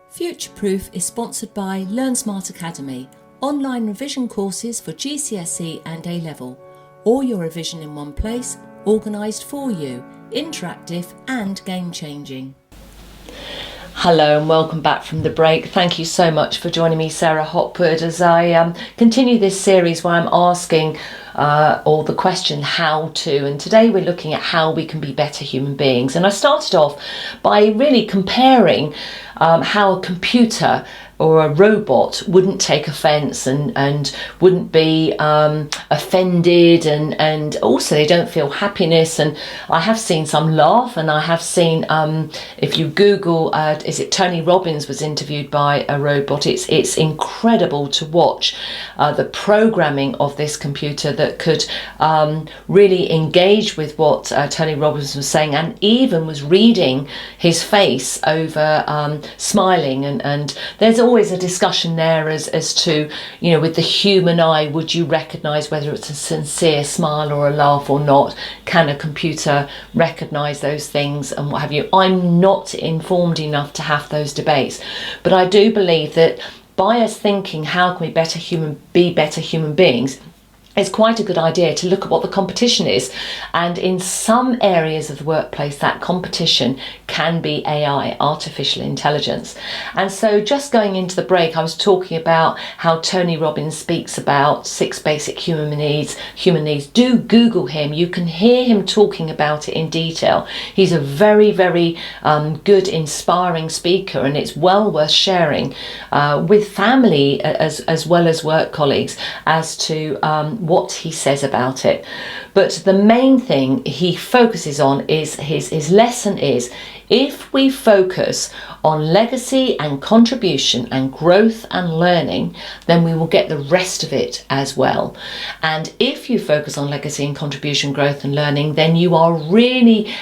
Future-Proof is sponsored by Learn Smart Academy, online revision courses for GCSE and A-Level. All your revision in one place, organised for you, interactive and game-changing. Hello and welcome back from the break. Thank you so much for joining me, Sarah Hopwood, as I continue this series where I'm asking or the question how to, and today we're looking at how we can be better human beings. And I started off by really comparing how a computer or a robot wouldn't take offence and wouldn't be offended, and also they don't feel happiness. And I have seen some laugh, and I have seen, if you Google, is it Tony Robbins was interviewed by a robot, it's incredible to watch the programming of this computer that could really engage with what Tony Robbins was saying, and even was reading his face over smiling, and there's always a discussion there as to, you know, with the human eye, would you recognize whether it's a sincere smile or a laugh or not? Can a computer recognize those things and what have you? I'm not informed enough to have those debates, but I do believe that by us thinking how can we be better human beings, it's quite a good idea to look at what the competition is. And in some areas of the workplace, that competition can be AI, artificial intelligence. And so just going into the break, I was talking about how Tony Robbins speaks about 6 basic human needs. Do Google him. You can hear him talking about it in detail. He's a very, very good, inspiring speaker, and it's well worth sharing with family as well as work colleagues as to what he says about it. But the main thing he focuses on is his lesson is, if we focus on legacy and contribution and growth and learning, then we will get the rest of it as well. And if you focus on legacy and contribution, growth and learning, then you are really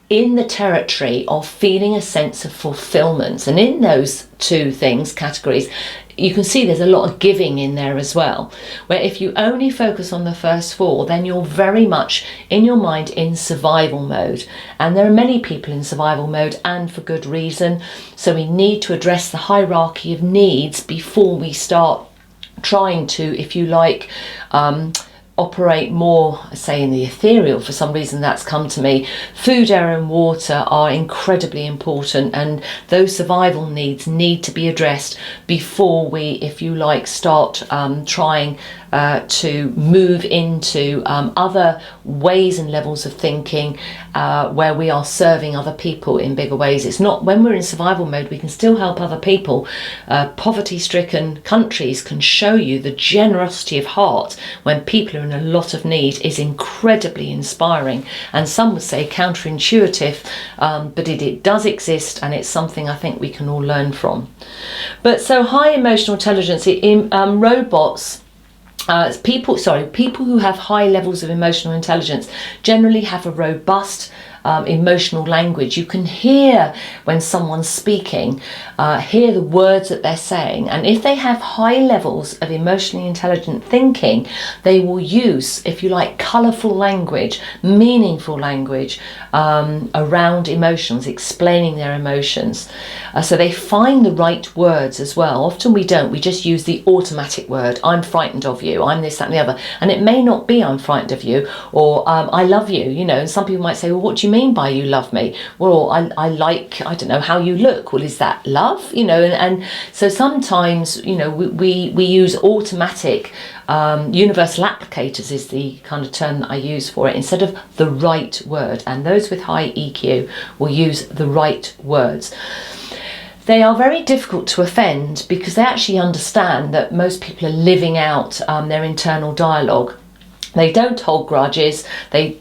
in the territory of feeling a sense of fulfillment. And in those two categories, you can see there's a lot of giving in there as well, where if you only focus on the first 4, then you're very much in your mind in survival mode. And there are many people in survival mode, and for good reason. So we need to address the hierarchy of needs before we start trying to, if you like, operate more, say, in the ethereal. For some reason that's come to me. Food, air and water are incredibly important, and those survival needs need to be addressed before we, if you like, start trying to move into other ways and levels of thinking where we are serving other people in bigger ways. It's not, when we're in survival mode, we can still help other people. Poverty-stricken countries can show you the generosity of heart when people are in a lot of need is incredibly inspiring, and some would say counterintuitive, but it does exist, and it's something I think we can all learn from. But so high emotional intelligence in robots, people who have high levels of emotional intelligence generally have a robust emotional language. You can hear when someone's speaking, hear the words that they're saying, and if they have high levels of emotionally intelligent thinking, they will use, if you like, colourful language, meaningful language around emotions, explaining their emotions. So they find the right words as well. Often we don't, we just use the automatic word. I'm frightened of you, I'm this, that and the other, and it may not be I'm frightened of you, or I love you, you know. And some people might say, well, what do you mean by you love me? Well, I like, I don't know, how you look. Well, is that love? You know, and so sometimes, you know, we use automatic universal applicators is the kind of term that I use for it, instead of the right word. And those with high EQ will use the right words. They are very difficult to offend because they actually understand that most people are living out their internal dialogue. They don't hold grudges. They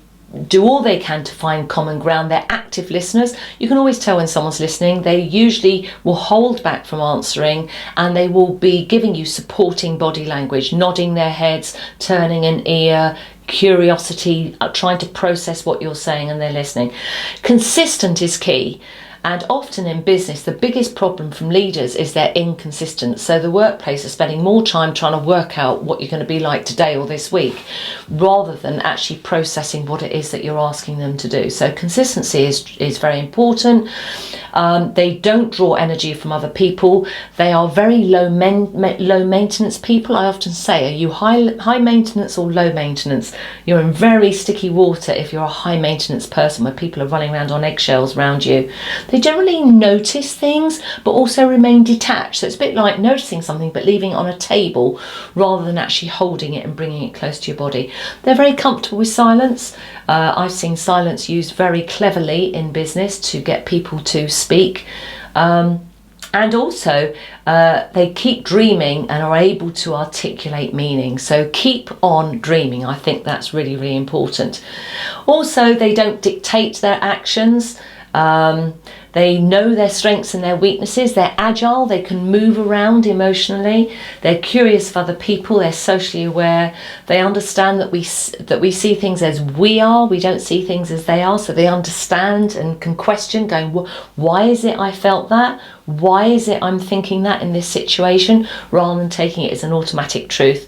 do all they can to find common ground. They're active listeners. You can always tell when someone's listening. They usually will hold back from answering, and they will be giving you supporting body language, nodding their heads, turning an ear, curiosity, trying to process what you're saying, and they're listening. Consistent is key. And often in business, the biggest problem from leaders is they're inconsistent. So the workplace is spending more time trying to work out what you're going to be like today or this week, rather than actually processing what it is that you're asking them to do. So consistency is very important. They don't draw energy from other people. They are very low maintenance people. I often say, are you high maintenance or low maintenance? You're in very sticky water if you're a high maintenance person, where people are running around on eggshells around you. They generally notice things but also remain detached. So it's a bit like noticing something but leaving it on a table rather than actually holding it and bringing it close to your body. They're very comfortable with silence. I've seen silence used very cleverly in business to get people to speak. And also, they keep dreaming and are able to articulate meaning. So keep on dreaming. I think that's really, really important. Also, they don't dictate their actions. They know their strengths and their weaknesses. They're agile. They can move around emotionally. They're curious of other people. They're socially aware. They understand that we see things as we are. We don't see things as they are. So they understand and can question, going, why is it I felt that? Why is it I'm thinking that in this situation, rather than taking it as an automatic truth.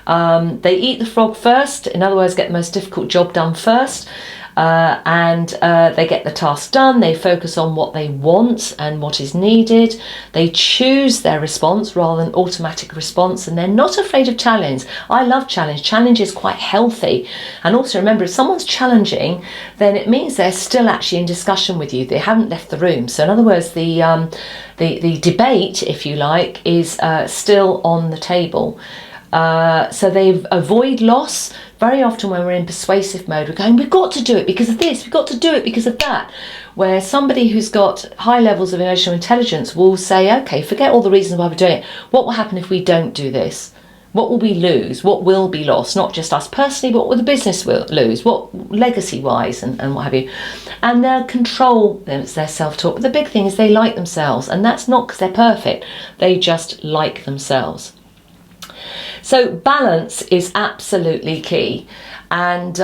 They eat the frog first. In other words, get the most difficult job done first. And they get the task done. They focus on what they want and what is needed. They choose their response rather than automatic response, and they're not afraid of challenge. I love challenge. Challenge is quite healthy. And also remember, if someone's challenging, then it means they're still actually in discussion with you. They haven't left the room. So in other words, the debate, if you like, is still on the table. So they avoid loss. Very often when we're in persuasive mode, we're going, we've got to do it because of this, we've got to do it because of that. Where somebody who's got high levels of emotional intelligence will say, okay, forget all the reasons why we're doing it. What will happen if we don't do this? What will we lose? What will be lost? Not just us personally, but what the business will lose? What legacy-wise and what have you? And they'll control their self-talk. But the big thing is they like themselves. And that's not because they're perfect. They just like themselves. So balance is absolutely key. And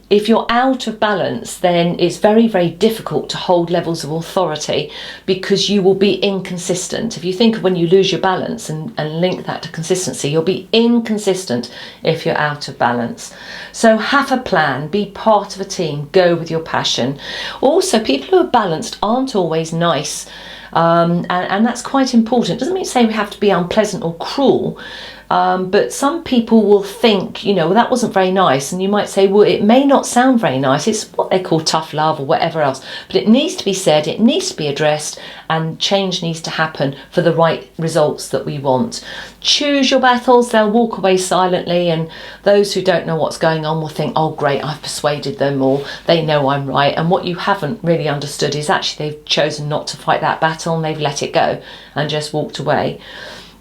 if you're out of balance, then it's very, very difficult to hold levels of authority because you will be inconsistent. If you think of when you lose your balance and link that to consistency, you'll be inconsistent if you're out of balance. So have a plan, be part of a team, go with your passion. Also, people who are balanced aren't always nice. And that's quite important. It doesn't mean to say we have to be unpleasant or cruel. But some people will think, well, that wasn't very nice. And you might say, well, it may not sound very nice. It's what they call tough love or whatever else. But it needs to be said, it needs to be addressed, and change needs to happen for the right results that we want. Choose your battles. They'll walk away silently. And those who don't know what's going on will think, oh, great, I've persuaded them, or they know I'm right. And what you haven't really understood is actually they've chosen not to fight that battle and they've let it go and just walked away.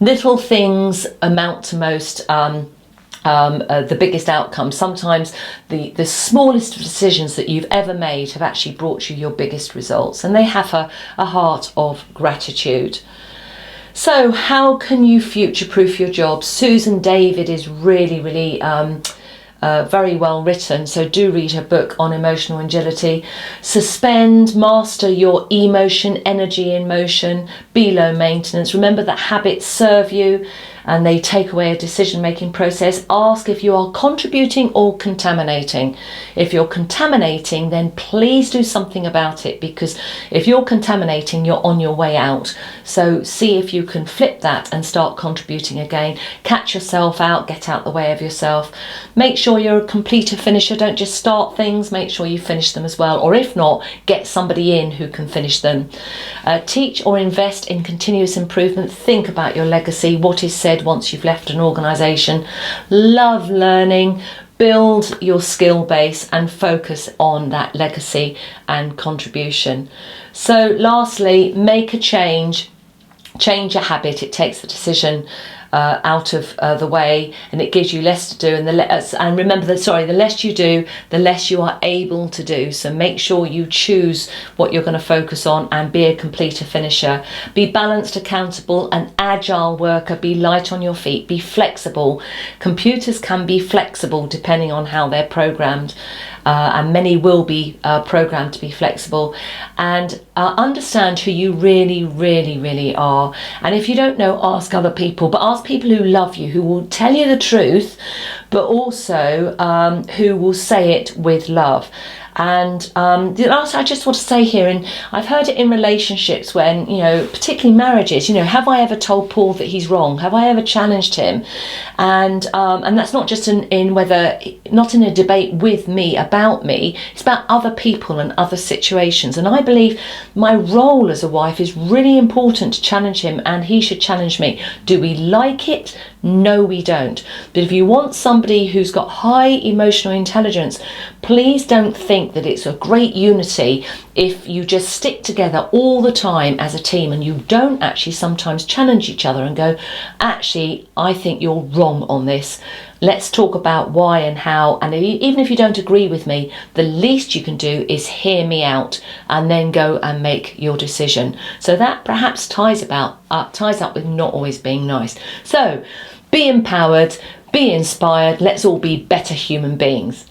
Little things amount to most the biggest outcome. Sometimes the smallest of decisions that you've ever made have actually brought you your biggest results, and they have a heart of gratitude. So how can you future-proof your job? Susan David is really, really very well written, so do read her book on emotional agility. Suspend, master your emotion, energy in motion, be low maintenance. Remember that habits serve you and they take away a decision-making process. Ask if you are contributing or contaminating. If you're contaminating, then please do something about it, because if you're contaminating, you're on your way out. So see if you can flip that and start contributing again. Catch yourself out, get out the way of yourself. Make sure you're a completer, finisher. Don't just start things, make sure you finish them as well. Or if not, get somebody in who can finish them. Teach or invest in continuous improvement. Think about your legacy, what is said once you've left an organisation. Love learning. Build your skill base and focus on that legacy and contribution. So lastly, make a change. Change a habit. It takes the decision out of the way, and it gives you less to do. And remember that, the less you do, the less you are able to do. So make sure you choose what you're going to focus on and be a completer, finisher. Be balanced, accountable, an agile worker. Be light on your feet. Be flexible. Computers can be flexible depending on how they're programmed. and many will be programmed to be flexible, and understand who you really, really, really are. And if you don't know, ask other people, but ask people who love you, who will tell you the truth, but also who will say it with love. And the last I just want to say here, and I've heard it in relationships when, particularly marriages, have I ever told Paul that he's wrong? Have I ever challenged him? And that's not just not in a debate with me, about me, it's about other people and other situations. And I believe my role as a wife is really important to challenge him, and he should challenge me. Do we like it? No, we don't. But if you want somebody who's got high emotional intelligence, please don't think that it's a great unity if you just stick together all the time as a team and you don't actually sometimes challenge each other and go, actually, I think you're wrong on this. Let's talk about why and how. And even if you don't agree with me, the least you can do is hear me out and then go and make your decision. So that perhaps ties up with not always being nice. So be empowered, be inspired. Let's all be better human beings.